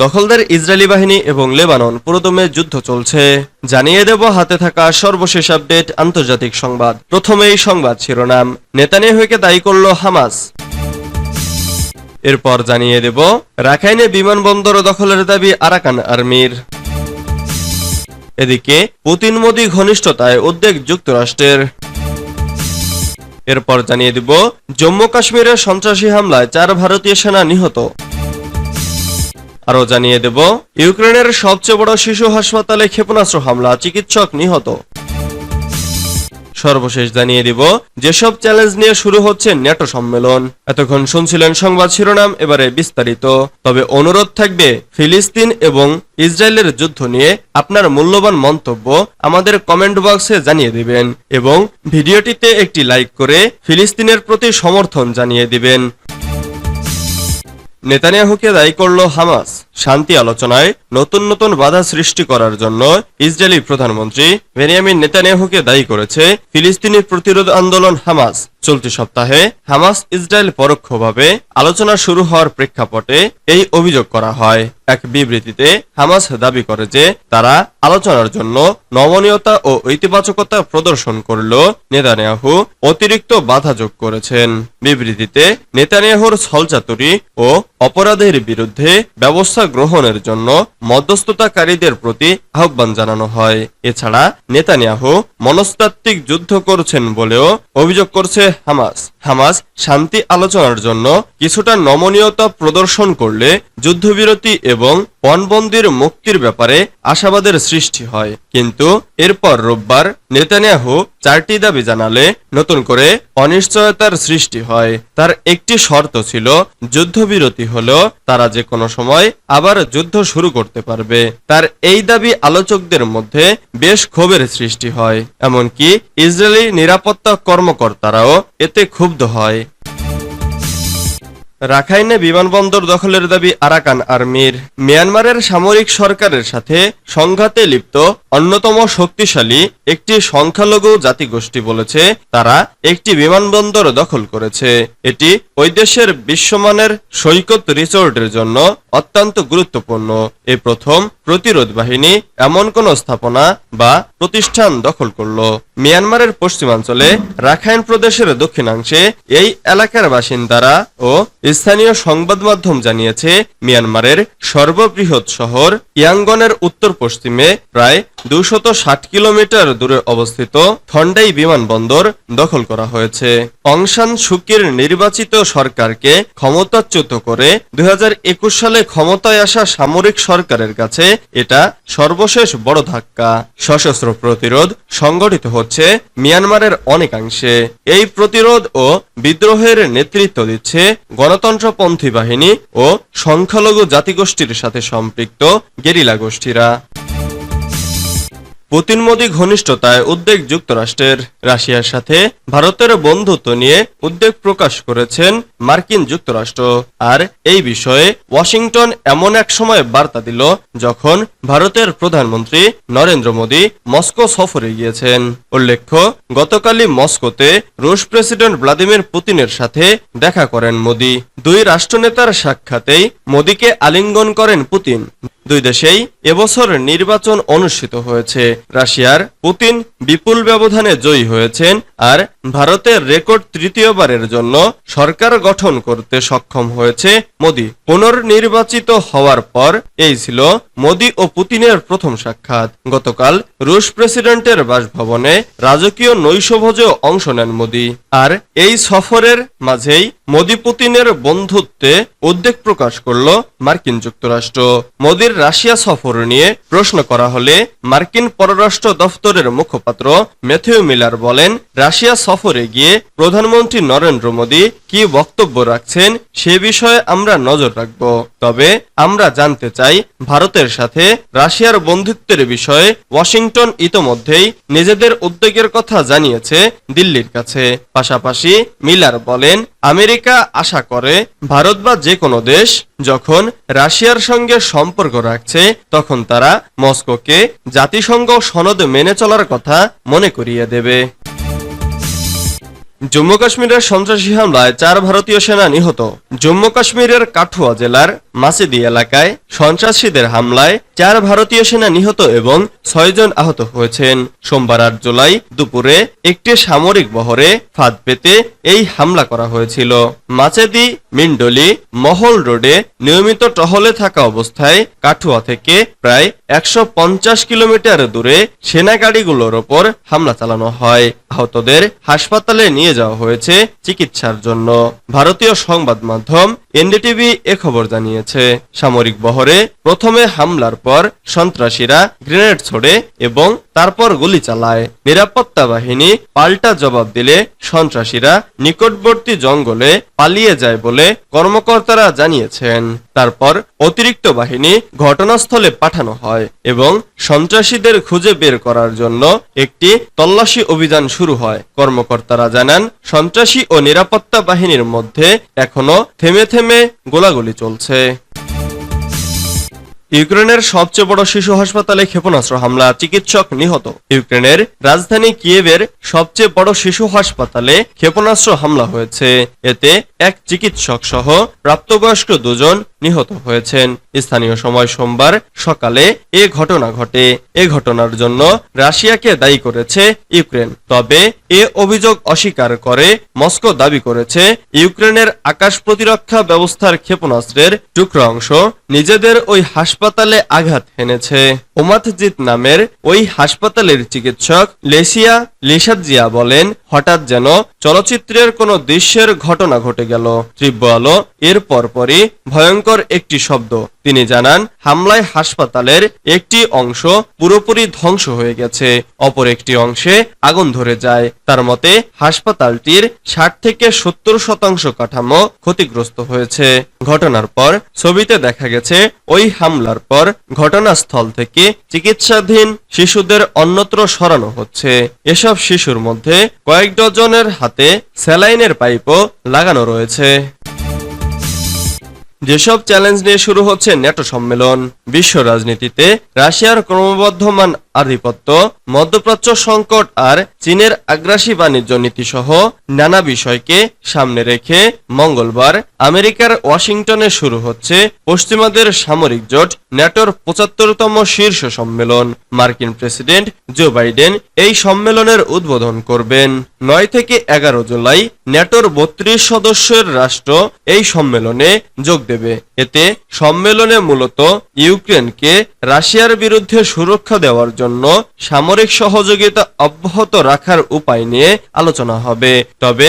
দখলদার ইসরায়েলি বাহিনী এবং লেবানন পুরোদমে যুদ্ধ চলছে। জানিয়ে দেব হাতে থাকা সর্বশেষ আপডেট আন্তর্জাতিক সংবাদ। প্রথমেই সংবাদ শিরোনাম, নেতানিয়াহুকে দায়ী করল হামাস। এরপর জানিয়ে দেব রাখাইনে বিমানবন্দর দখলের দাবি আরাকান আর্মির। এদিকে পুতিন মোদি ঘনিষ্ঠতায় উদ্বেগ যুক্তরাষ্ট্রের। এরপর জানিয়ে দিব জম্মু কাশ্মীরের সন্ত্রাসী হামলায় 4 ভারতীয় সেনা নিহত। আরও জানিয়ে দেব ইউক্রেনের সবচেয়ে বড় শিশু হাসপাতালে ক্ষেপণাস্ত্র হামলা, চিকিৎসক নিহত। সর্বশেষ জানিয়ে দিব যেসব চ্যালেঞ্জ নিয়ে শুরু হচ্ছে ন্যাটো সম্মেলন। এতক্ষণ শুনছিলেন সংবাদ শিরোনাম, এবারে বিস্তারিত। তবে অনুরোধ থাকবে ফিলিস্তিন এবং ইসরায়েলের যুদ্ধ নিয়ে আপনার মূল্যবান মন্তব্য আমাদের কমেন্ট বক্সে জানিয়ে দিবেন এবং ভিডিওটিতে একটি লাইক করে ফিলিস্তিনের প্রতি সমর্থন জানিয়ে দিবেন। নেতানিয়াহুকে দায়ী করল হামাস। শান্তি আলোচনায় নতুন নতুন বাধা সৃষ্টি করার জন্য ইসরায়েলি প্রধানমন্ত্রী বেনিয়ামিন নেতানিয়াহুকে দায়ী করেছে ফিলিস্তিনি প্রতিরোধ আন্দোলন হামাস। চলতি সপ্তাহে হামাস ইসরায়েল পরোক্ষভাবে আলোচনা শুরু হওয়ার প্রেক্ষাপটে এই অভিযোগ করা হয়। এক বিবৃতিতে হামাস দাবি করে যে তারা আলোচনার জন্য নমনীয়তা ও ইতিবাচকতা প্রদর্শন করলেও নেতানিয়াহু অতিরিক্ত বাধা যোগ করেছেন। বিবৃতিতে নেতানিয়াহুর ছলচাতুরি ও অপরাধের বিরুদ্ধে ব্যবস্থা গ্রহণের জন্য মধ্যস্থতাকারীদের প্রতি আহ্বান জানানো হয়। এছাড়া নেতানিয়াহু মনস্তাত্ত্বিক যুদ্ধ করছেন বলেও অভিযোগ করছে হামাস। হামাস শান্তি আলোচনার জন্য কিছুটা নমনীয়তা প্রদর্শন করলে যুদ্ধবিরতি এবং পণবন্দির মুক্তির ব্যাপারে আশাবাদের সৃষ্টি হয়, কিন্তু এরপর রোববার নেতানিয়াহু 4টি দাবি জানালে নতুন করে অনিশ্চয়তার সৃষ্টি হয়। তার একটি শর্ত ছিল যুদ্ধবিরতি হলেও তারা যে কোনো সময় আবার যুদ্ধ শুরু করতে পারবে। তার এই দাবি আলোচকদের মধ্যে বেশ ক্ষোভের সৃষ্টি হয়, এমনকি ইসরায়েলি নিরাপত্তা কর্মকর্তারাও এতে ক্ষুব্ধ হয়। রাখাইনে বিমানবন্দর দখলের দাবি আরাকান আর্মির। মিয়ানমারের সামরিক সরকারের সাথে সংঘাতে লিপ্ত অন্যতম শক্তিশালী একটি সংখ্যালঘু জাতিগোষ্ঠী বলেছে তারা একটি বিমানবন্দর দখল করেছে। এটি ওই দেশের বিশ্বমানের সৈকত রিসোর্টের জন্য অত্যন্ত গুরুত্বপূর্ণ। এই প্রথম প্রতিরোধ বাহিনী এমন কোন স্থাপনা বা প্রতিষ্ঠান দখল করল। মিয়ানমারের পশ্চিমাঞ্চলে রাখাইন প্রদেশের দক্ষিণাংশে এই এলাকার বাসিন্দারা ও স্থানীয় সংবাদ মাধ্যম জানিয়েছে মিয়ানমারের সর্ববৃহৎ শহর ইয়াঙ্গনের উত্তর পশ্চিমে প্রায় 260 কিলোমিটার দূরে অবস্থিত থন্ডাই বিমানবন্দর দখল করা হয়েছে। অং সান সুকির নির্বাচিত সরকারকে ক্ষমতাচ্যুত করে 2021 সালে ক্ষমতায় আসা সামরিক সরকারের কাছে এটা সর্বশেষ বড় ধাক্কা। সশস্ত্র প্রতিরোধ সংগঠিত হচ্ছে মিয়ানমারের অনেকাংশে। এই প্রতিরোধ ও বিদ্রোহের নেতৃত্ব দিচ্ছে গণতন্ত্রপন্থী বাহিনী ও সংখ্যালঘু জাতিগোষ্ঠীর সাথে সম্পৃক্ত গেরিলা গোষ্ঠীরা। পুতিন মোদি ঘনিষ্ঠতায় উদ্বেগ যুক্তরাষ্ট্রের। রাশিয়ার সাথে ভারতের বন্ধুত্ব নিয়ে উদ্বেগ প্রকাশ করেছেন মার্কিন যুক্তরাষ্ট্র। আর এই বিষয়ে ওয়াশিংটন এমন এক সময় বার্তা দিল যখন ভারতের প্রধানমন্ত্রী নরেন্দ্র মোদি মস্কো সফরে গিয়েছেন। উল্লেখ্য, গতকালই মস্কোতে রুশ প্রেসিডেন্ট ভ্লাদিমির পুতিনের সাথে দেখা করেন মোদি। দুই রাষ্ট্রনেতার সাক্ষাতেই মোদিকে আলিঙ্গন করেন পুতিন। দুই দেশেই এবছর নির্বাচন অনুষ্ঠিত হয়েছে। রাশিয়ার পুতিন বিপুল ব্যবধানে জয়ী হয়েছেন আর ভারতের রেকর্ড তৃতীয়বারের জন্য সরকার গঠন করতে সক্ষম হয়েছে মোদি। পুনর্নির্বাচিত হওয়ার পর এই ছিল মোদি ও পুতিনের প্রথম সাক্ষাৎ। গতকাল রুশ প্রেসিডেন্টের বাসভবনে রাজকীয় নৈশভোজেও অংশ নেন মোদি। আর এই সফরের মাঝেই মোদি পুতিনের বন্ধুত্বে উদ্বেগ প্রকাশ করল মার্কিন যুক্তরাষ্ট্র। মোদির রাশিয়া সফর নিয়ে প্রশ্ন করা হলে মার্কিন পররাষ্ট্র দফতরের মুখপাত্র ম্যাথিউ মিলার বলেন, রাশিয়া সফরে গিয়ে প্রধানমন্ত্রী নরেন্দ্র মোদি কি বক্তব্য রাখছেন সে বিষয়ে আমরা নজর রাখব। তবে আমরা জানতে চাই ভারতের সাথে রাশিয়ার বন্ধুত্বের বিষয়ে ওয়াশিংটন ইতোমধ্যেই নিজেদের উদ্বেগের কথা জানিয়েছে দিল্লির কাছে। পাশাপাশি মিলার বলেন, আমেরিকা আশা করে ভারত বা যে কোনো দেশ যখন রাশিয়ার সঙ্গে সম্পর্ক রাখছে তখন তারা মস্কোকে জাতিসংঘ সনদ মেনে চলার কথা মনে করিয়ে দেবে। জম্মু কাশ্মীরের সন্ত্রাসী হামলায় 4 ভারতীয় সেনা নিহত। জম্মু কাশ্মীরের কাঠুয়া জেলার মাসিদি এলাকায় সন্ত্রাসীদের হামলায় 4 ভারতীয় সেনা নিহত এবং 6 জন আহত হয়েছেন। সোমবার 8 জুলাই দুপুরে একটি সামরিক বহরে ফাঁদ পেতে এই হামলা করা হয়েছিল। মাচেদি মিন্ডলি মহল রোডে নিয়মিত টহলে থাকা অবস্থায় কাঠুয়া থেকে প্রায় 150 কিলোমিটার দূরে সেনা গাড়িগুলোর ওপর হামলা চালানো হয়। আহতদের হাসপাতালে নিয়ে যাওয়া হয়েছে চিকিৎসার জন্য। ভারতীয় সংবাদ মাধ্যম এনডিটিভি এ খবর জানিয়েছে। সামরিক বহরে প্রথমে হামলার পর সন্ত্রাসীরা গ্রেনেড ছোড়ে এবং তারপর গুলি চালায়। নিরাপত্তা বাহিনী পাল্টা জবাব দিলে সন্ত্রাসীরা নিকটবর্তী জঙ্গলে পালিয়ে যায় বলে কর্মকর্তারা জানিয়েছেন। তারপর অতিরিক্ত বাহিনী ঘটনাস্থলে পাঠানো হয় এবং সন্ত্রাসীদের খুঁজে বের করার জন্য একটি তল্লাশি অভিযান শুরু হয়। কর্মকর্তারা জানান, সন্ত্রাসী ও নিরাপত্তা বাহিনীর মধ্যে এখনো থেমে থেমে গোলাগুলি চলছে। ইউক্রেনের সবচেয়ে বড় শিশু হাসপাতালে ক্ষেপণাস্ত্র হামলা, চিকিৎসক নিহত। ইউক্রেনের রাজধানী কিয়েভের সবচেয়ে বড় শিশু হাসপাতালে ক্ষেপণাস্ত্র হামলা হয়েছে। এতে এক চিকিৎসক সহ প্রাপ্তবয়স্ক 2 জন নিহত হয়েছেন। স্থানীয় সময় সোমবার সকালে এ ঘটনা ঘটে। এ ঘটনার জন্য রাশিয়াকে দায়ী করেছে ইউক্রেন। তবে এ অভিযোগ অস্বীকার করে মস্কো দাবি করেছে ইউক্রেনের আকাশ প্রতিরক্ষা ব্যবস্থার ক্ষেপণাস্ত্রের টুকরো অংশ নিজেদের ওই হাসপাতালে আঘাত হেনেছে। ওমাতজিত নামের ওই হাসপাতালের চিকিৎসক লেসিয়া লিসাজিয়া বলেন, হঠাৎ যেন চলচ্চিত্রের কোনো দৃশ্যের ঘটনা ঘটে গেল। তীব্র আলো, এর পরপরই ভয়ঙ্কর একটি শব্দ। তিনি জানান, হামলায় হাসপাতালের একটি অংশ পুরোপুরি ধ্বংস হয়ে গেছে, অপর একটি অংশে আগুন ধরে যায়। তার মতে হাসপাতালটির 60 থেকে 70% কাঠামো ক্ষতিগ্রস্ত হয়েছে। ঘটনার পর ছবিতে দেখা গেছে ওই হামলার পর ঘটনাস্থল থেকে চিকিৎসাধীন শিশুদের অন্যত্র সরানো হচ্ছে। এসব শিশুর মধ্যে কয়েক ডজনের হাতে স্যালাইনের পাইপও লাগানো রয়েছে। যেসব চ্যালেঞ্জ নিয়ে শুরু হচ্ছে ন্যাটো সম্মেলন, বিশ্ব রাজনীতিতে রাশিয়ার ক্রমবর্ধমান আধিপত্য, মধ্যপ্রাচ্য সংকট আর চীনের আগ্রাসী বাণিজ্য নীতি সহ নানা বিষয়কে সামনে রেখে মঙ্গলবার আমেরিকার ওয়াশিংটনে শুরু হচ্ছে পশ্চিমাদের সামরিক জোট ন্যাটোর 75তম শীর্ষ সম্মেলন। মার্কিন প্রেসিডেন্ট জো বাইডেন এই সম্মেলনের উদ্বোধন করবেন। 9 থেকে 11 জুলাই ন্যাটোর 32 সদস্যের রাষ্ট্র এই সম্মেলনে যোগ দেবে। এতে সম্মেলনে মূলত ইউক্রেনকে রাশিয়ার বিরুদ্ধে সুরক্ষা দেওয়ার জন্য সামরিক সহযোগিতা অব্যাহত রাখার উপায় নিয়ে আলোচনা হবে। তবে